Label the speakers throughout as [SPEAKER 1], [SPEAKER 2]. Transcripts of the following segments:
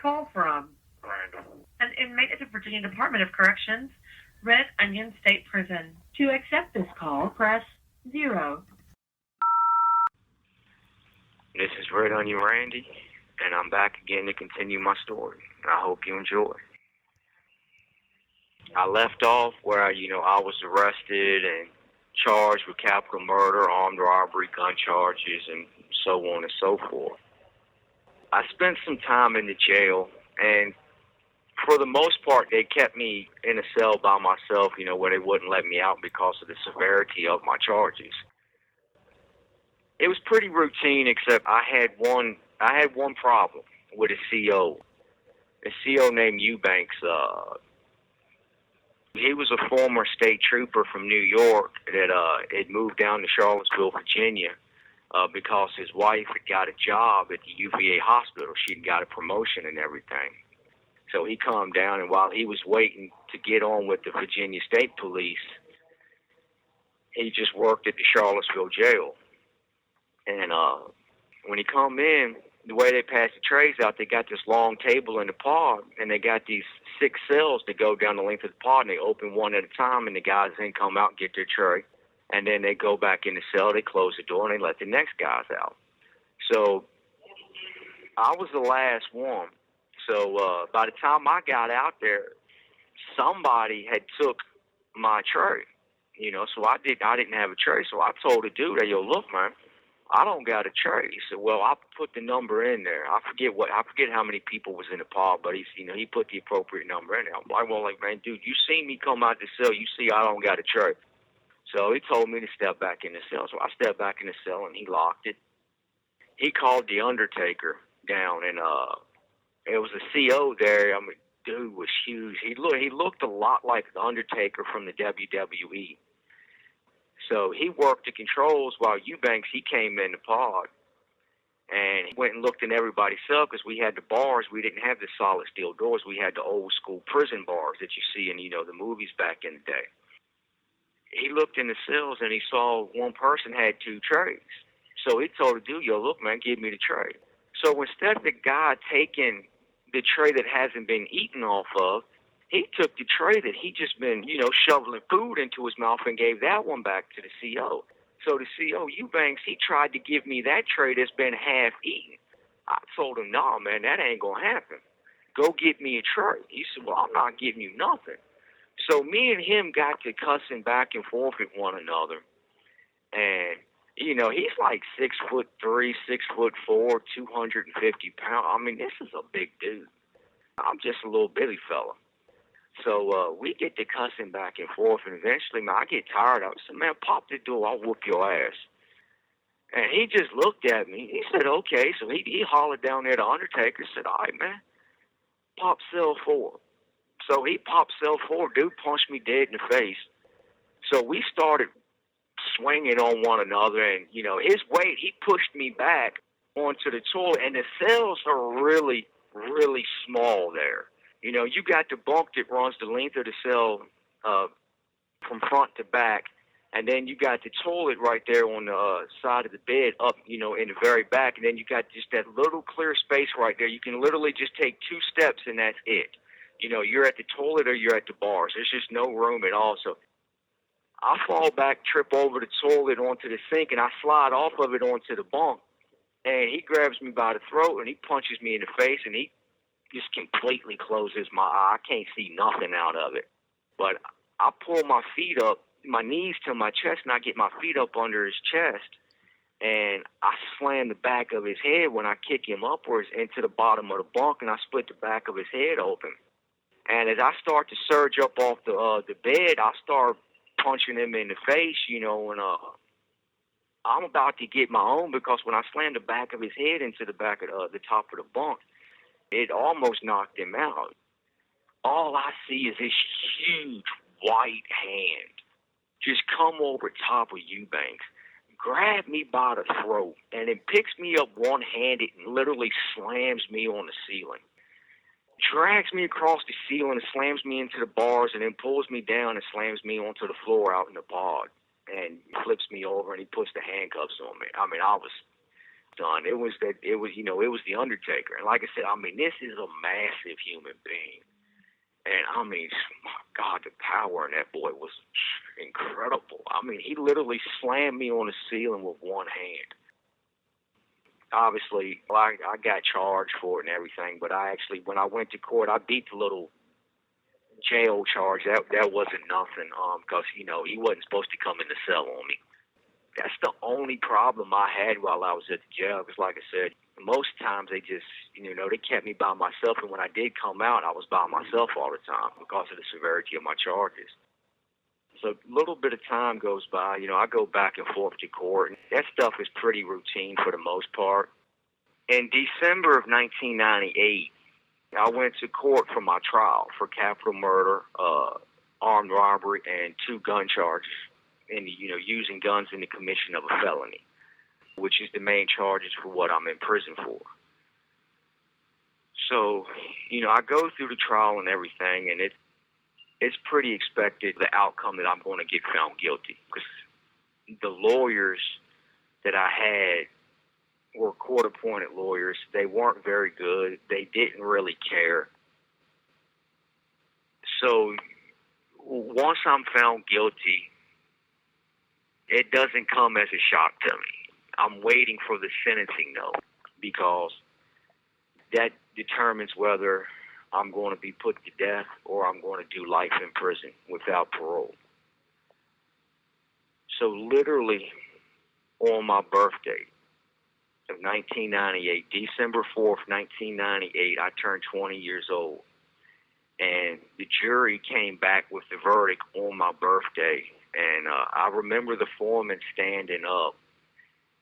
[SPEAKER 1] call from?
[SPEAKER 2] Randall.
[SPEAKER 1] An inmate at the Virginia Department of Corrections, Red Onion State Prison. To accept this call, press 0.
[SPEAKER 2] This is Red Onion Randy, and I'm back again to continue my story. I hope you enjoy. I left off where, I was arrested and charged with capital murder, armed robbery, gun charges, and so on and so forth. I spent some time in the jail, and for the most part, they kept me in a cell by myself, where they wouldn't let me out because of the severity of my charges. It was pretty routine, except I had one problem with a CO. A CO named Eubanks. He was a former state trooper from New York that had moved down to Charlottesville, Virginia, because his wife had got a job at the UVA hospital. She'd got a promotion and everything. So he calmed down, and while he was waiting to get on with the Virginia State Police, he just worked at the Charlottesville jail. And when he come in, the way they pass the trays out, they got this long table in the pod, and they got these 6 cells that go down the length of the pod, and they open one at a time, and the guys then come out and get their tray. And then they go back in the cell, they close the door, and they let the next guys out. So I was the last one. So by the time I got out there, somebody had took my tray, so I didn't have a tray. So I told the dude, "Hey, yo, look, man, I don't got a tray." He said, "Well, I put the number in there. I forget how many people was in the pod, but he put the appropriate number in there." I'm like, "Man, dude, you see me come out the cell, you see I don't got a tray." So he told me to step back in the cell. So I stepped back in the cell, and he locked it. He called the Undertaker down, and it was a CO there. I mean, dude was huge. He looked a lot like the Undertaker from the WWE. So he worked the controls while Eubanks, he came in the pod, and he went and looked in everybody's cell because we had the bars. We didn't have the solid steel doors. We had the old school prison bars that you see in, the movies back in the day. He looked in the cells, and he saw one person had 2 trays. So he told the dude, "Yo, look, man, give me the tray." So instead of the guy taking the tray that hasn't been eaten off of, he took the tray that he just been, shoveling food into his mouth and gave that one back to the CO. So the CO, Eubanks, he tried to give me that tray that's been half eaten. I told him, "No, man, that ain't going to happen. Go get me a tray." He said, "Well, I'm not giving you nothing." So me and him got to cussing back and forth at one another. And, he's like 6'3", 6'4", 250 pounds. I mean, this is a big dude. I'm just a little bitty fella. So we get to cussing back and forth, and eventually, man, I get tired of it. I said, "Man, pop the door, I'll whoop your ass." And he just looked at me. He said, "Okay." So he hollered down there to Undertaker, said, "All right, man, pop cell 4. So he popped cell 4. Dude punched me dead in the face. So we started swinging on one another, and, his weight, he pushed me back onto the toilet, and the cells are really, really small there. You got the bunk that runs the length of the cell from front to back, and then you got the toilet right there on the side of the bed up, in the very back, and then you got just that little clear space right there. You can literally just take 2 steps, and that's it. You're at the toilet or you're at the bars. There's just no room at all. So I fall back, trip over the toilet onto the sink, and I slide off of it onto the bunk, and he grabs me by the throat, and he punches me in the face, and he just completely closes my eye. I can't see nothing out of it. But I pull my feet up, my knees to my chest, and I get my feet up under his chest, and I slam the back of his head when I kick him upwards into the bottom of the bunk, and I split the back of his head open. And as I start to surge up off the bed, I start punching him in the face, and I'm about to get my own, because when I slammed the back of his head into the back of the top of the bunk, it almost knocked him out. All I see is this huge white hand just come over top of Eubanks, grab me by the throat, and then picks me up one-handed and literally slams me on the ceiling. Drags me across the ceiling and slams me into the bars, and then pulls me down and slams me onto the floor out in the pod, and flips me over, and he puts the handcuffs on me. I mean, I Son, it was the Undertaker. And like I said, I mean, this is a massive human being. And I mean, my God, the power in that boy was incredible. I mean, he literally slammed me on the ceiling with one hand. Obviously, I got charged for it and everything, but when I went to court, I beat the little jail charge. That wasn't nothing, because, he wasn't supposed to come in the cell on me. That's the only problem I had while I was at the jail, because like I said, most times they just, they kept me by myself, and when I did come out, I was by myself all the time because of the severity of my charges. So a little bit of time goes by, I go back and forth to court, and that stuff is pretty routine for the most part. In December of 1998, I went to court for my trial for capital murder, armed robbery, and 2 gun charges, and using guns in the commission of a felony, which is the main charges for what I'm in prison for. So, I go through the trial and everything, and it's pretty expected, the outcome, that I'm going to get found guilty, because the lawyers that I had were court-appointed lawyers. They weren't very good. They didn't really care. So once I'm found guilty, it doesn't come as a shock to me. I'm waiting for the sentencing note, because that determines whether I'm going to be put to death or I'm going to do life in prison without parole. So literally on my birthday of 1998, December 4th, 1998, I turned 20 years old. And the jury came back with the verdict on my birthday. And I remember the foreman standing up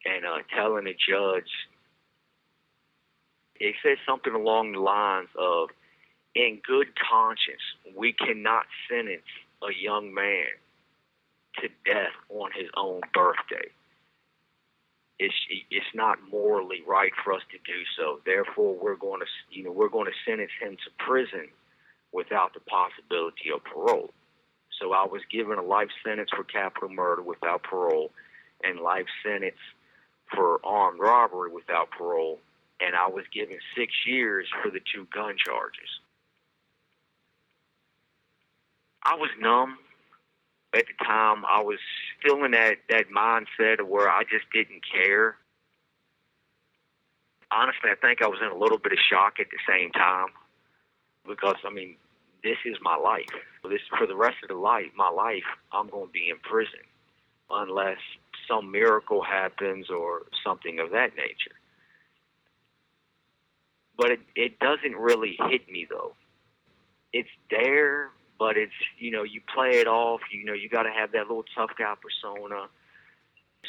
[SPEAKER 2] and telling the judge, it said something along the lines of, in good conscience, we cannot sentence a young man to death on his own birthday. It's not morally right for us to do so. Therefore, we're going to sentence him to prison without the possibility of parole. So I was given a life sentence for capital murder without parole, and life sentence for armed robbery without parole, and I was given 6 years for the 2 gun charges. I was numb at the time. I was still in that mindset of where I just didn't care. Honestly, I think I was in a little bit of shock at the same time, because, I mean, this is my life. For the rest of my life, I'm going to be in prison unless some miracle happens or something of that nature. But it doesn't really hit me, though. It's there, but it's, you play it off. You got to have that little tough guy persona.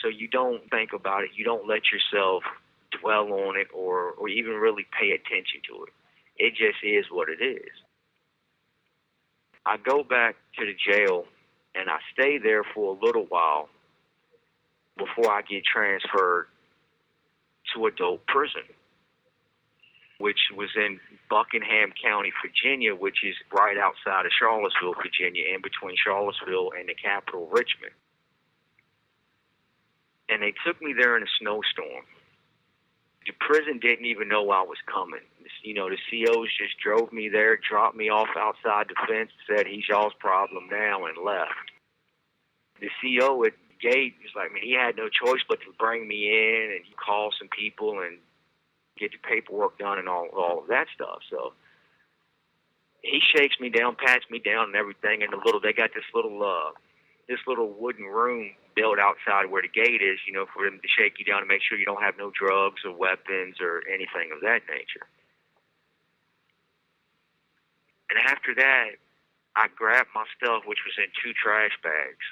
[SPEAKER 2] So you don't think about it. You don't let yourself dwell on it or even really pay attention to it. It just is what it is. I go back to the jail, and I stay there for a little while before I get transferred to adult prison, which was in Buckingham County, Virginia, which is right outside of Charlottesville, Virginia, in between Charlottesville and the capital, Richmond. And they took me there in a snowstorm. The prison didn't even know I was coming. The COs just drove me there, dropped me off outside the fence, said, he's y'all's problem now, and left. The CO at the gate was like, he had no choice but to bring me in and call some people and get the paperwork done and all of that stuff. So he shakes me down, pats me down and everything, and they got this little wooden room built outside where the gate is, for them to shake you down and make sure you don't have no drugs or weapons or anything of that nature. And after that, I grabbed my stuff, which was in 2 trash bags,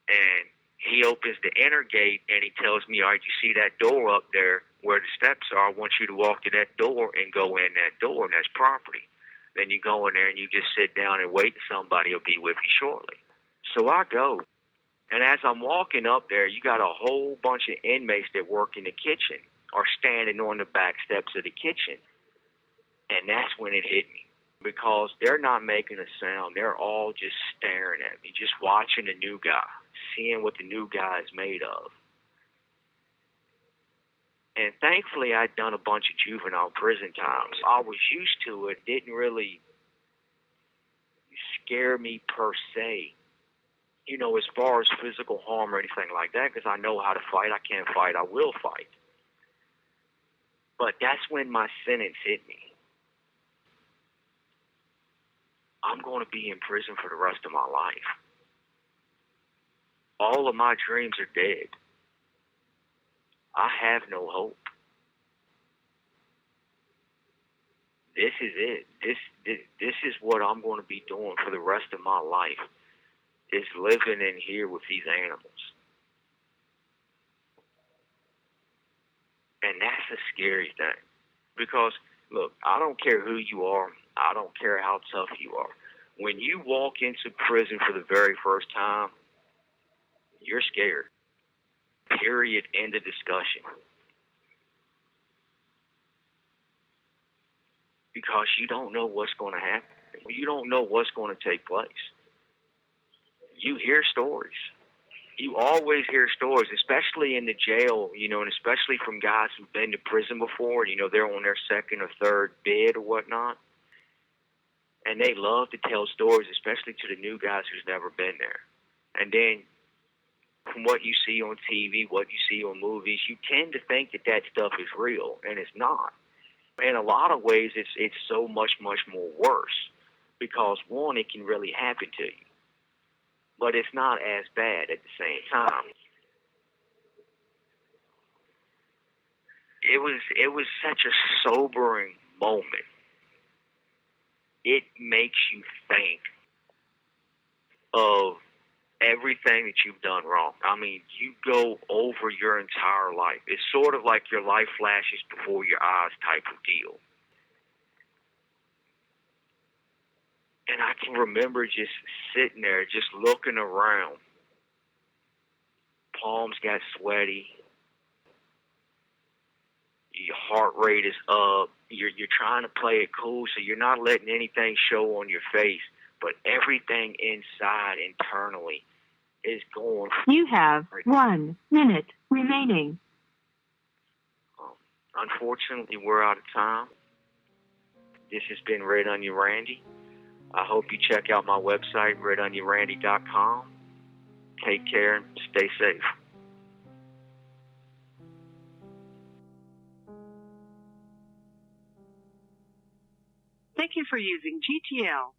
[SPEAKER 2] and he opens the inner gate and he tells me, all right, you see that door up there where the steps are? I want you to walk to that door and go in that door, and that's property. Then you go in there and you just sit down and wait, and somebody will be with you shortly. So I go. And as I'm walking up there, you got a whole bunch of inmates that work in the kitchen are standing on the back steps of the kitchen. And that's when it hit me, because they're not making a sound. They're all just staring at me, just watching the new guy, seeing what the new guy is made of. And thankfully, I'd done a bunch of juvenile prison times. I was used to it. Didn't really scare me per se, as far as physical harm or anything like that, because I know how to fight. I can't fight. I will fight. But that's when my sentence hit me. I'm going to be in prison for the rest of my life. All of my dreams are dead. I have no hope. This is it. This is what I'm going to be doing for the rest of my life, is living in here with these animals. And that's a scary thing. Because, look, I don't care who you are. I don't care how tough you are. When you walk into prison for the very first time, you're scared. Period. End of discussion. Because you don't know what's going to happen. You don't know what's going to take place. You hear stories. You always hear stories, especially in the jail, and especially from guys who've been to prison before, they're on their second or third bid or whatnot. And they love to tell stories, especially to the new guys who's never been there. And then from what you see on TV, what you see on movies, you tend to think that that stuff is real, and it's not. In a lot of ways, it's so much, much more worse because, one, it can really happen to you. But it's not as bad at the same time. It was such a sobering moment. It makes you think of everything that you've done wrong. I mean, you go over your entire life. It's sort of like your life flashes before your eyes type of deal. And I can remember just sitting there, just looking around. Palms got sweaty. Your heart rate is up. You're trying to play it cool, so you're not letting anything show on your face. But everything inside, internally, is going.
[SPEAKER 1] You have 1 minute remaining.
[SPEAKER 2] Unfortunately, we're out of time. This has been Red Onion Randy. I hope you check out my website, redonionrandy.com. Take care and stay safe.
[SPEAKER 1] Thank you for using GTL.